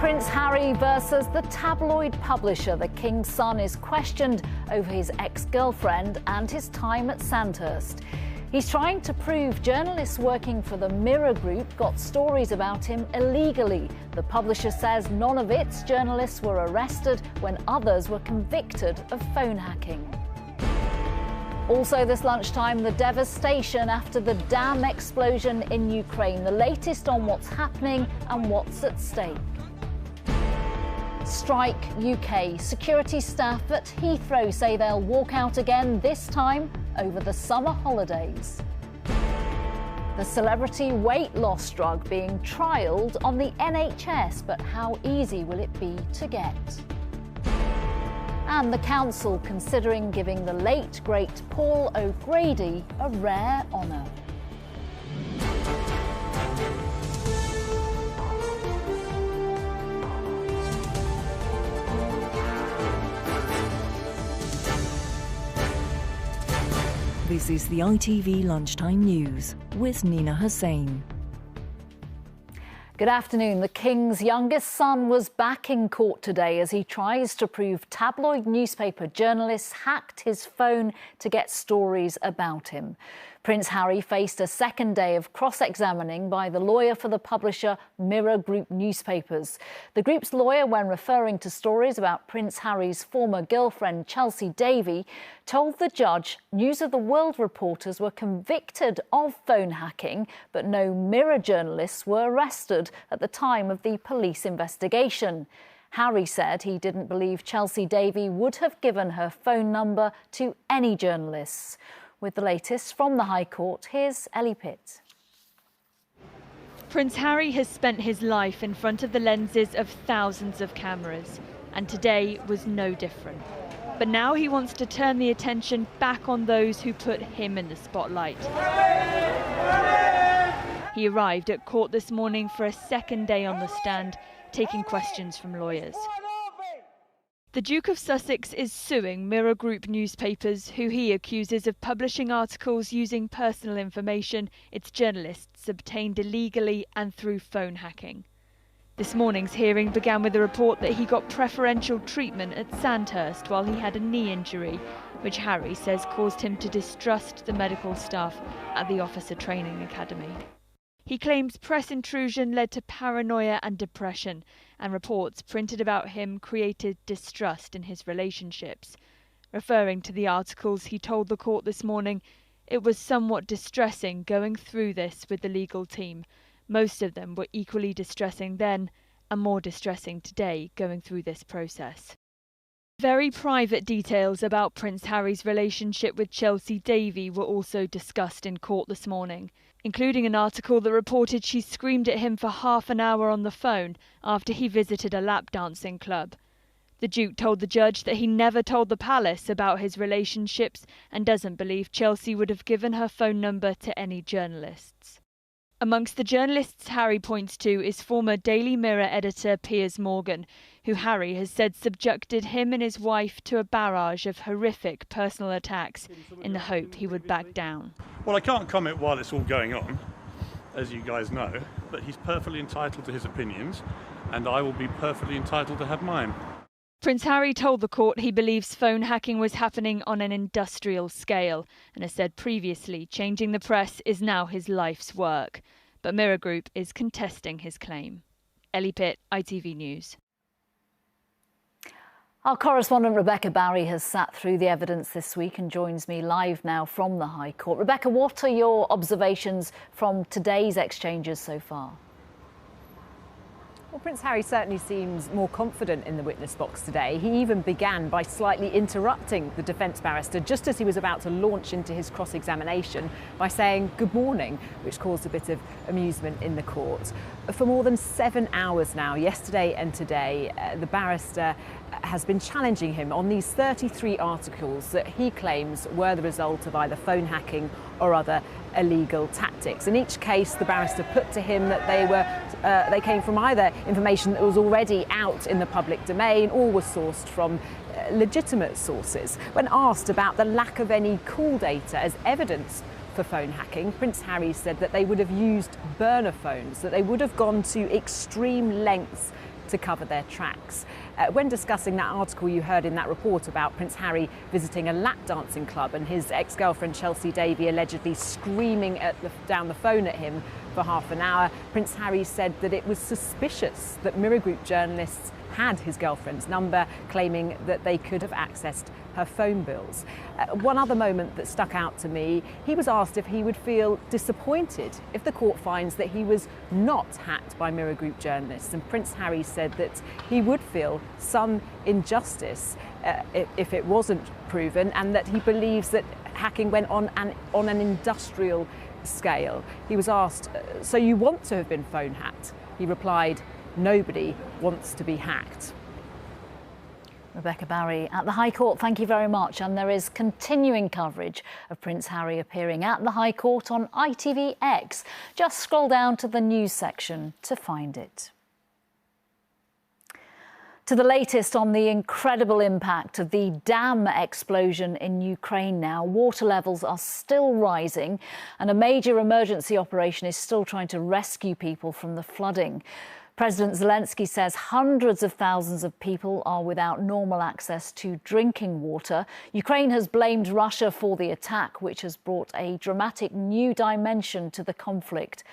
Prince Harry versus the tabloid publisher. The King's son is questioned over his ex-girlfriend and his time at Sandhurst. He's trying to prove journalists working for the Mirror Group got stories about him illegally. The publisher says none of its journalists were arrested when others were convicted of phone hacking. Also this lunchtime, the devastation after the dam explosion in Ukraine. The latest on what's happening and what's at stake. Strike UK. Security staff at Heathrow say they'll walk out again, this time over the summer holidays. The celebrity weight loss drug being trialled on the NHS, but how easy will it be to get? And the council considering giving the late, great Paul O'Grady a rare honour. This is the ITV Lunchtime News with Nina Hossain. Good afternoon. The King's youngest son was back in court today as he tries to prove tabloid newspaper journalists hacked his phone to get stories about him. Prince Harry faced a second day of cross-examining by the lawyer for the publisher Mirror Group newspapers. The group's lawyer, when referring to stories about Prince Harry's former girlfriend Chelsea Davy, told the judge News of the World reporters were convicted of phone hacking, but no Mirror journalists were arrested at the time of the police investigation. Harry said he didn't believe Chelsea Davy would have given her phone number to any journalists. With the latest from the High Court, here's Ellie Pitt. Prince Harry has spent his life in front of the lenses of thousands of cameras, and today was no different. But now he wants to turn the attention back on those who put him in the spotlight. He arrived at court this morning for a second day on the stand, taking questions from lawyers. The Duke of Sussex is suing Mirror Group newspapers, who he accuses of publishing articles using personal information its journalists obtained illegally and through phone hacking. This morning's hearing began with a report that he got preferential treatment at Sandhurst while he had a knee injury, which Harry says caused him to distrust the medical staff at the Officer Training Academy. He claims press intrusion led to paranoia and depression, and reports printed about him created distrust in his relationships. Referring to the articles, he told the court this morning, "It was somewhat distressing going through this with the legal team. Most of them were equally distressing then, and more distressing today going through this process." Very private details about Prince Harry's relationship with Chelsea Davy were also discussed in court this morning, including an article that reported she screamed at him for half an hour on the phone after he visited a lap dancing club. The Duke told the judge that he never told the palace about his relationships and doesn't believe Chelsea would have given her phone number to any journalists. Amongst the journalists Harry points to is former Daily Mirror editor Piers Morgan, who Harry has said subjected him and his wife to a barrage of horrific personal attacks in the hope he would back down. Well, I can't comment while it's all going on, as you guys know, but he's perfectly entitled to his opinions, and I will be perfectly entitled to have mine. Prince Harry told the court he believes phone hacking was happening on an industrial scale and has said previously changing the press is now his life's work. But Mirror Group is contesting his claim. Ellie Pitt, ITV News. Our correspondent Rebecca Barry has sat through the evidence this week and joins me live now from the High Court. Rebecca, what are your observations from today's exchanges so far? Well, Prince Harry certainly seems more confident in the witness box today. He even began by slightly interrupting the defence barrister just as he was about to launch into his cross-examination by saying good morning, which caused a bit of amusement in the court. For more than 7 hours now, yesterday and today, the barrister has been challenging him on these 33 articles that he claims were the result of either phone hacking or other illegal tactics. In each case, the barrister put to him that they came from either information that was already out in the public domain or was sourced from legitimate sources. When asked about the lack of any call data as evidence for phone hacking, Prince Harry said that they would have used burner phones, that they would have gone to extreme lengths to cover their tracks. When discussing that article you heard in that report about Prince Harry visiting a lap dancing club and his ex-girlfriend Chelsea Davy allegedly screaming down the phone at him for half an hour, Prince Harry said that it was suspicious that Mirror Group journalists had his girlfriend's number, claiming that they could have accessed her phone bills. One other moment that stuck out to me, he was asked if he would feel disappointed if the court finds that he was not hacked by Mirror Group journalists, and Prince Harry said that he would feel some injustice if it wasn't proven, and that he believes that hacking went on an industrial scale. He was asked, so you want to have been phone hacked? He replied, nobody wants to be hacked. Rebecca Barry at the High Court, thank you very much. And there is continuing coverage of Prince Harry appearing at the High Court on ITVX. Just scroll down to the news section to find it. To the latest on the incredible impact of the dam explosion in Ukraine now. Water levels are still rising and a major emergency operation is still trying to rescue people from the flooding. President Zelensky says hundreds of thousands of people are without normal access to drinking water. Ukraine has blamed Russia for the attack, which has brought a dramatic new dimension to the conflict.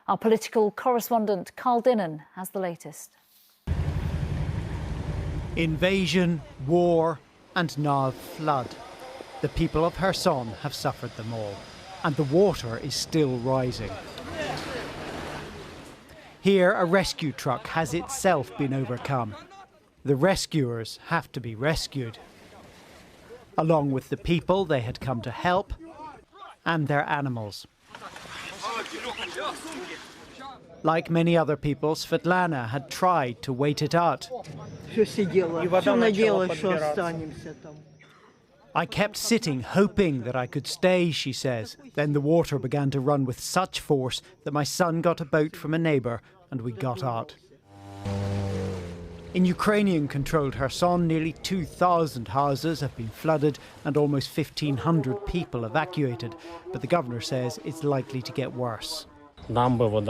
Our political correspondent Carl Dinnan has the latest. Invasion, war and now flood. The people of Kherson have suffered them all, and the water is still rising. Here, a rescue truck has itself been overcome. The rescuers have to be rescued, along with the people they had come to help and their animals. Like many other people, Svetlana had tried to wait it out. I kept sitting, hoping that I could stay, she says. Then the water began to run with such force that my son got a boat from a neighbour and we got out. In Ukrainian-controlled Kherson, nearly 2,000 houses have been flooded and almost 1,500 people evacuated. But the governor says it's likely to get worse. The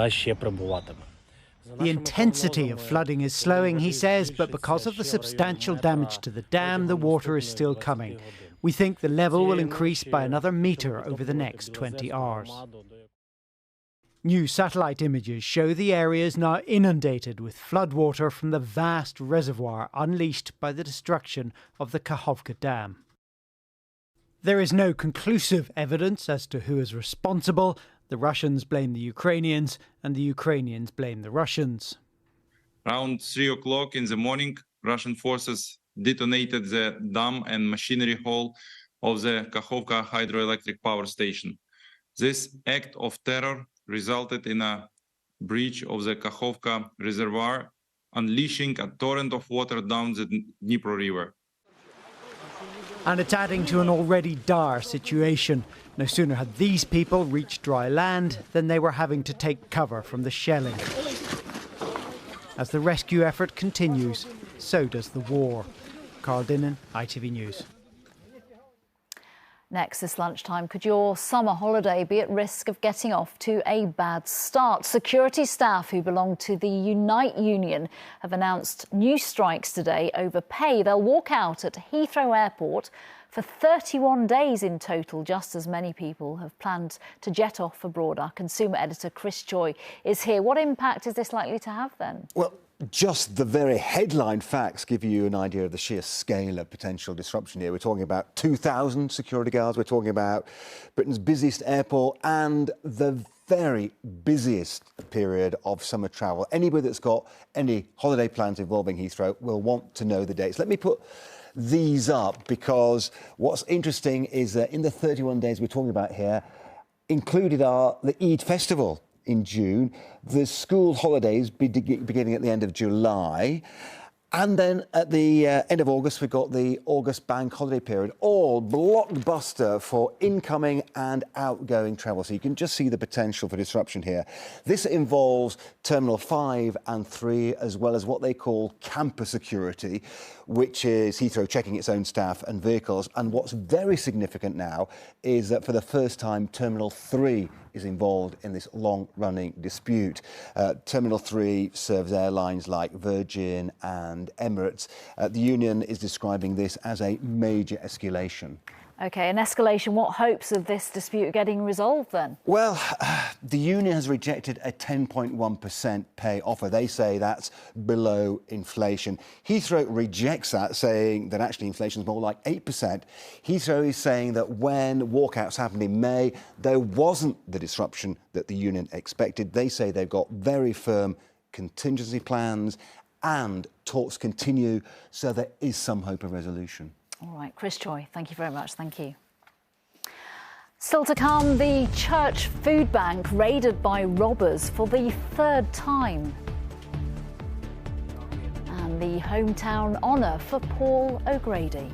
intensity of flooding is slowing, he says, but because of the substantial damage to the dam, the water is still coming. We think the level will increase by another metre over the next 20 hours. New satellite images show the area is now inundated with floodwater from the vast reservoir unleashed by the destruction of the Kakhovka Dam. There is no conclusive evidence as to who is responsible. The Russians blame the Ukrainians and the Ukrainians blame the Russians. Around 3 o'clock in the morning, Russian forces detonated the dam and machinery hall of the Kakhovka hydroelectric power station. This act of terror resulted in a breach of the Kakhovka reservoir, unleashing a torrent of water down the Dnipro River. And it's adding to an already dire situation. No sooner had these people reached dry land than they were having to take cover from the shelling. As the rescue effort continues, so does the war. Carl Dinnan, ITV News. Next this lunchtime, could your summer holiday be at risk of getting off to a bad start? Security staff who belong to the Unite union have announced new strikes today over pay. They'll walk out at Heathrow Airport for 31 days in total, just as many people have planned to jet off abroad. Our consumer editor Chris Joy is here. What impact is this likely to have then? Well, just the very headline facts give you an idea of the sheer scale of potential disruption here. We're talking about 2,000 security guards. We're talking about Britain's busiest airport and the very busiest period of summer travel. Anybody that's got any holiday plans involving Heathrow will want to know the dates. Let me put these up because what's interesting is that in the 31 days we're talking about here included are the Eid festival in June, the school holidays beginning at the end of July, And then at the end of August, we've got the August bank holiday period, all blockbuster for incoming and outgoing travel. So you can just see the potential for disruption here. This involves Terminal 5 and 3, as well as what they call campus security, which is Heathrow checking its own staff and vehicles. And what's very significant now is that for the first time, Terminal 3 is involved in this long-running dispute. Terminal 3 serves airlines like Virgin and Emirates. The union is describing this as a major escalation. OK, an escalation. What hopes of this dispute getting resolved then? Well, the union has rejected a 10.1% pay offer. They say that's below inflation. Heathrow rejects that, saying that actually inflation is more like 8%. Heathrow is saying that when walkouts happened in May, there wasn't the disruption that the union expected. They say they've got very firm contingency plans and talks continue, so there is some hope of resolution. All right, Chris Choi, thank you very much. Thank you. Still to come, the church food bank raided by robbers for the third time. And the hometown honour for Paul O'Grady.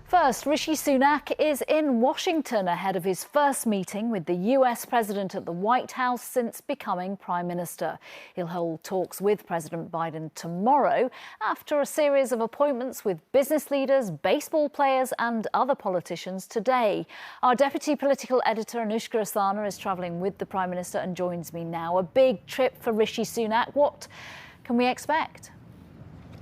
First, Rishi Sunak is in Washington ahead of his first meeting with the US President at the White House since becoming Prime Minister. He'll hold talks with President Biden tomorrow after a series of appointments with business leaders, baseball players and other politicians today. Our Deputy Political Editor Anushka Asthana is travelling with the Prime Minister and joins me now. A big trip for Rishi Sunak. What can we expect?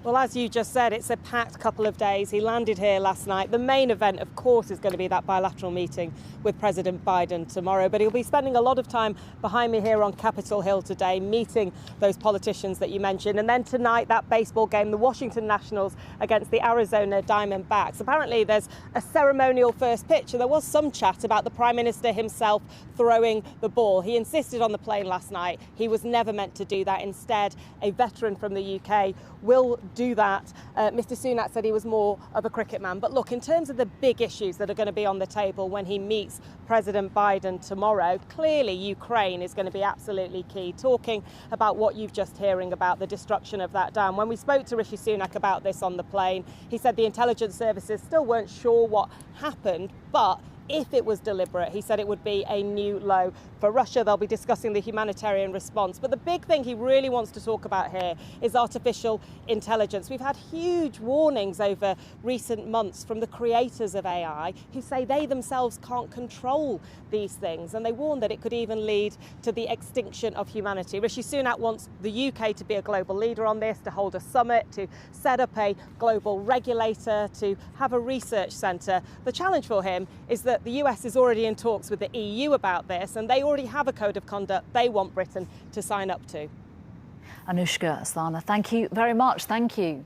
Well, as you just said, it's a packed couple of days. He landed here last night. The main event, of course, is going to be that bilateral meeting with President Biden tomorrow. But he'll be spending a lot of time behind me here on Capitol Hill today, meeting those politicians that you mentioned. And then tonight, that baseball game, the Washington Nationals against the Arizona Diamondbacks. Apparently, there's a ceremonial first pitch, and there was some chat about the Prime Minister himself throwing the ball. He insisted on the plane last night. He was never meant to do that. Instead, a veteran from the UK will do that. Mr. Sunak said he was more of a cricket man. But look, in terms of the big issues that are going to be on the table when he meets President Biden tomorrow, clearly Ukraine is going to be absolutely key. Talking about what you've just hearing about the destruction of that dam. When we spoke to Rishi Sunak about this on the plane, he said the intelligence services still weren't sure what happened, but if it was deliberate, he said it would be a new low for Russia. They'll be discussing the humanitarian response. But the big thing he really wants to talk about here is artificial intelligence. We've had huge warnings over recent months from the creators of AI who say they themselves can't control these things. And they warn that it could even lead to the extinction of humanity. Rishi Sunak wants the UK to be a global leader on this, to hold a summit, to set up a global regulator, to have a research centre. The challenge for him is that the US is already in talks with the EU about this, and they already have a code of conduct they want Britain to sign up to. Anushka Asthana, thank you very much. Thank you.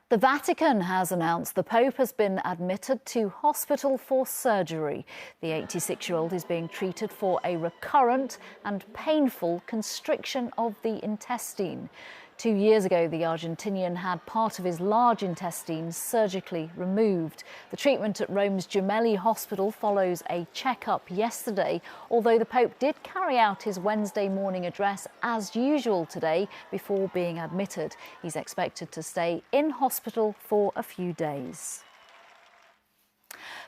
The Vatican has announced the Pope has been admitted to hospital for surgery. The 86-year-old is being treated for a recurrent and painful constriction of the intestine. 2 years ago, the Argentinian had part of his large intestine surgically removed. The treatment at Rome's Gemelli Hospital follows a checkup yesterday, although the Pope did carry out his Wednesday morning address as usual today before being admitted. He's expected to stay in hospital for a few days.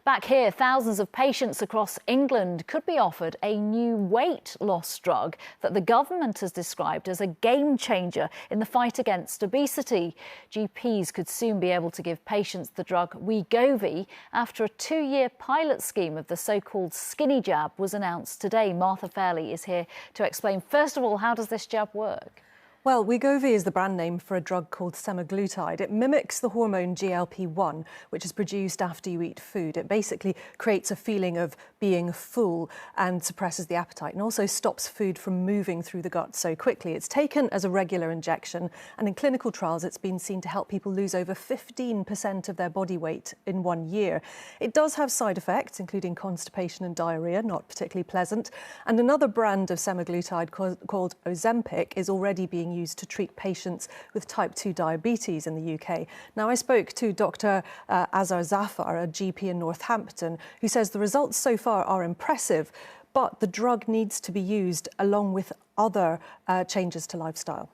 Back here, thousands of patients across England could be offered a new weight loss drug that the government has described as a game changer in the fight against obesity. GPs could soon be able to give patients the drug Wegovy after a 2-year pilot scheme of the so-called skinny jab was announced today. Martha Fairley is here to explain, first of all, how does this jab work? Well, Wegovy is the brand name for a drug called semaglutide. It mimics the hormone GLP-1, which is produced after you eat food. It basically creates a feeling of being full and suppresses the appetite, and also stops food from moving through the gut so quickly. It's taken as a regular injection, and in clinical trials, it's been seen to help people lose over 15% of their body weight in 1 year. It does have side effects, including constipation and diarrhea, not particularly pleasant. And another brand of semaglutide called Ozempic is already being used to treat patients with type 2 diabetes in the UK. Now, I spoke to Dr. Azar Zafar, a GP in Northampton, who says the results so far are impressive, but the drug needs to be used along with other changes to lifestyle.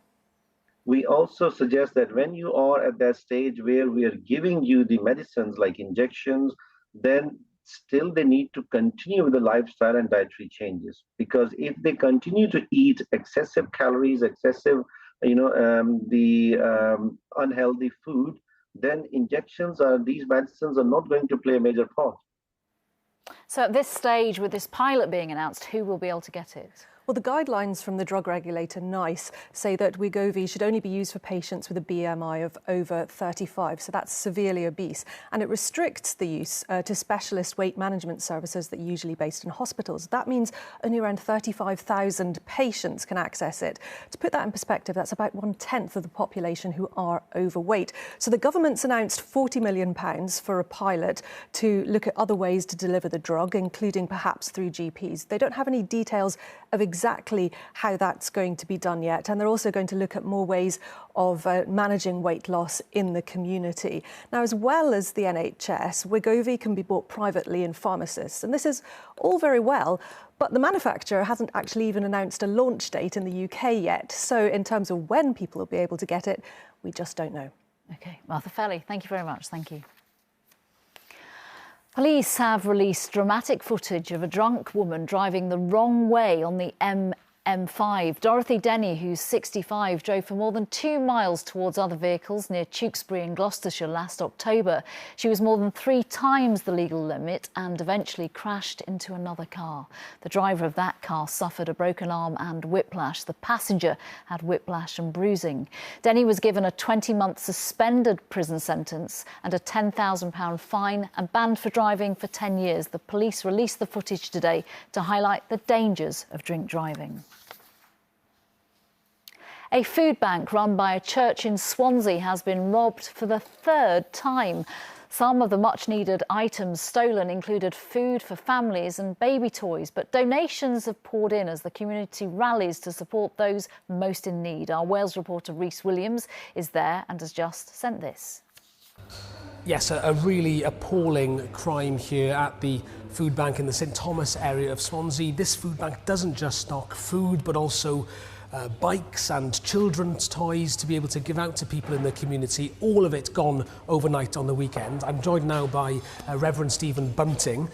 We also suggest that when you are at that stage where we are giving you the medicines like injections, then still they need to continue with the lifestyle and dietary changes, because if they continue to eat excessive calories, excessive, unhealthy food, then these medicines are not going to play a major part. So at this stage, with this pilot being announced, who will be able to get it? Well, the guidelines from the drug regulator, NICE, say that Wegovy should only be used for patients with a BMI of over 35, so that's severely obese. And it restricts the use to specialist weight management services that are usually based in hospitals. That means only around 35,000 patients can access it. To put that in perspective, that's about 1/10 of the population who are overweight. So the government's announced £40 million for a pilot to look at other ways to deliver the drug, including perhaps through GPs. They don't have any details of exactly how that's going to be done yet. And they're also going to look at more ways of managing weight loss in the community. Now, as well as the NHS, Wegovy can be bought privately in pharmacists. And this is all very well, but the manufacturer hasn't actually even announced a launch date in the UK yet. So in terms of when people will be able to get it, we just don't know. OK, Martha Felly, thank you very much. Thank you. Police have released dramatic footage of a drunk woman driving the wrong way on the M5. Dorothy Denny, who's 65, drove for more than 2 miles towards other vehicles near Tewkesbury in Gloucestershire last October. She was more than 3 times the legal limit and eventually crashed into another car. The driver of that car suffered a broken arm and whiplash. The passenger had whiplash and bruising. Denny was given a 20-month suspended prison sentence and a £10,000 fine and banned for driving for 10 years. The police released the footage today to highlight the dangers of drink driving. A food bank run by a church in Swansea has been robbed for the 3rd time. Some of the much-needed items stolen included food for families and baby toys, but donations have poured in as the community rallies to support those most in need. Our Wales reporter Rhys Williams is there and has just sent this. Yes, a really appalling crime here at the food bank in the St Thomas area of Swansea. This food bank doesn't just stock food, but also bikes and children's toys to be able to give out to people in the community. All of it gone overnight on the weekend. I'm joined now by Reverend Stephen Bunting.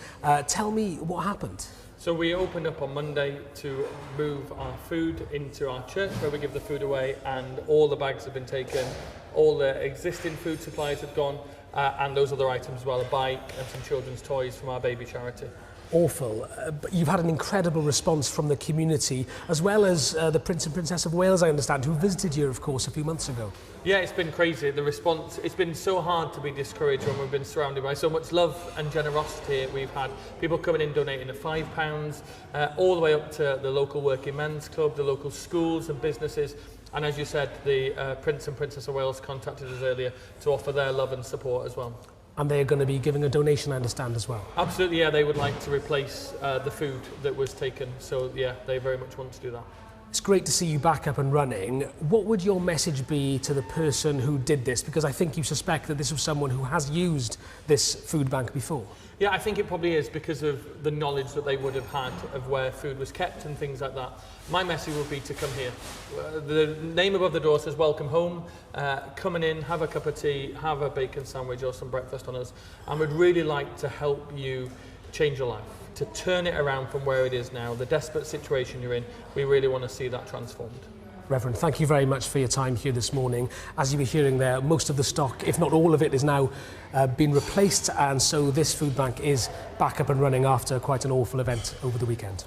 Tell me what happened. So we opened up on Monday to move our food into our church where we give the food away, and all the bags have been taken, all the existing food supplies have gone, and those other items as well, a bike and some children's toys from our baby charity. Awful. But you've had an incredible response from the community, as well as the Prince and Princess of Wales, I understand, who visited you, of course, a few months ago. Yeah, it's been crazy. The response, it's been so hard to be discouraged when we've been surrounded by so much love and generosity. We've had people coming in donating the £5, all the way up to the local working men's club, the local schools and businesses. And as you said, the Prince and Princess of Wales contacted us earlier to offer their love and support as well. And they're going to be giving a donation, I understand, as well. Absolutely, yeah. They would like to replace the food that was taken. So, yeah, they very much want to do that. It's great to see you back up and running. What would your message be to the person who did this? Because I think you suspect that this was someone who has used this food bank before. Yeah, I think it probably is because of the knowledge that they would have had of where food was kept and things like that. My message would be to come here. The name above the door says welcome home. Coming in, have a cup of tea, have a bacon sandwich or some breakfast on us, and we'd really like to help you change your life, to turn it around from where it is now, the desperate situation you're in. We really want to see that transformed. Reverend, thank you very much for your time here this morning. As you were hearing there, most of the stock, if not all of it, is now been replaced, and so this food bank is back up and running after quite an awful event over the weekend.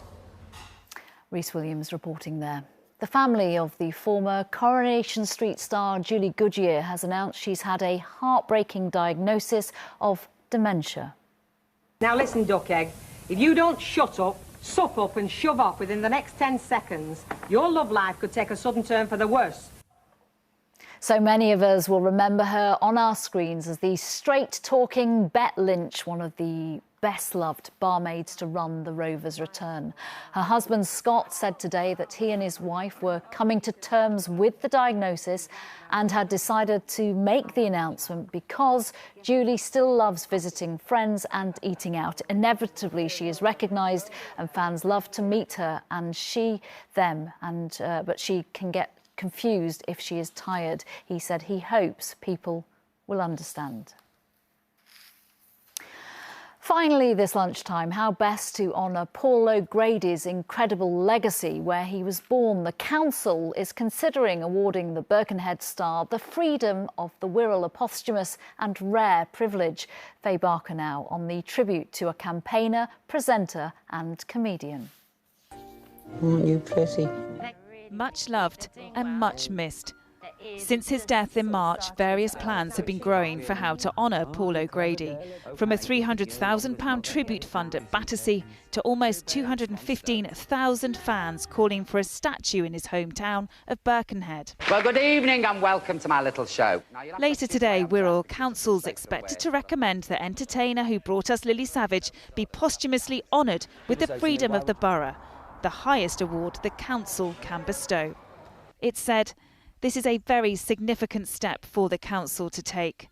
Rhys Williams reporting there. The family of the former Coronation Street star Julie Goodyear has announced she's had a heartbreaking diagnosis of dementia. Now listen, duck egg, if you don't shut up, suck up and shove off within the next 10 seconds, your love life could take a sudden turn for the worse. So many of us will remember her on our screens as the straight-talking Bet Lynch, one of the best-loved barmaids to run the Rovers' return. Her husband, Scott, said today that he and his wife were coming to terms with the diagnosis and had decided to make the announcement because Julie still loves visiting friends and eating out. Inevitably, she is recognised and fans love to meet her and but she can get confused if she is tired. He said he hopes people will understand. Finally, this lunchtime, how best to honour Paul O'Grady's incredible legacy where he was born. The council is considering awarding the Birkenhead star the freedom of the Wirral, a posthumous and rare privilege. Faye Barker now on the tribute to a campaigner, presenter and comedian. Aren't you pretty? Much loved and much missed. Since his death in March, various plans have been growing for how to honour Paul O'Grady, from a £300,000 tribute fund at Battersea to almost 215,000 fans calling for a statue in his hometown of Birkenhead. Well, good evening and welcome to my little show. Later today, Wirral Council's expected to recommend that entertainer who brought us Lily Savage be posthumously honoured with the Freedom of the Borough, the highest award the council can bestow. It's said, this is a very significant step for the council to take.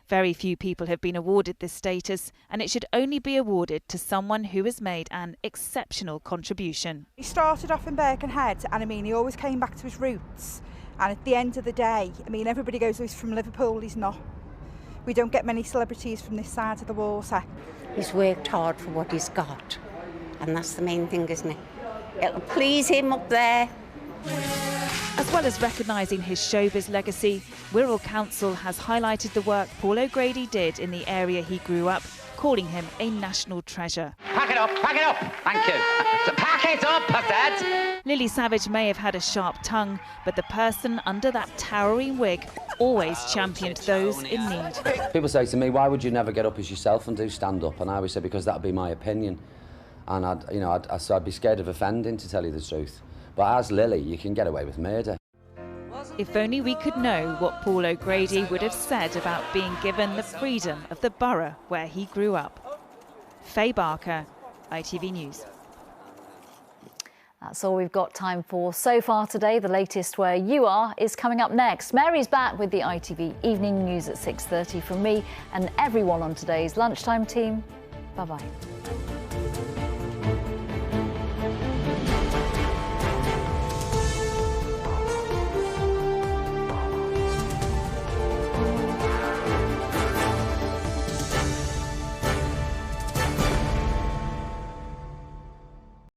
Very few people have been awarded this status, and it should only be awarded to someone who has made an exceptional contribution. He started off in Birkenhead, and I mean, he always came back to his roots. And at the end of the day, I mean, everybody goes, oh, he's from Liverpool, he's not. We don't get many celebrities from this side of the water. He's worked hard for what he's got, and that's the main thing, isn't it? It'll please him up there. As well as recognising his showbiz legacy, Wirral Council has highlighted the work Paul O'Grady did in the area he grew up, calling him a national treasure. Pack it up, thank you. Pack it up, Dad. Lily Savage may have had a sharp tongue, but the person under that towering wig always championed those in need. People say to me, why would you never get up as yourself and do stand-up? And I always say, because that would be my opinion. And I'd be scared of offending, to tell you the truth. But as Lily, you can get away with murder. If only we could know what Paul O'Grady would have said about being given the freedom of the borough where he grew up. Faye Barker, ITV News. That's all we've got time for so far today. The latest Where You Are is coming up next. Mary's back with the ITV Evening News at 6:30 from me and everyone on today's Lunchtime team. Bye-bye.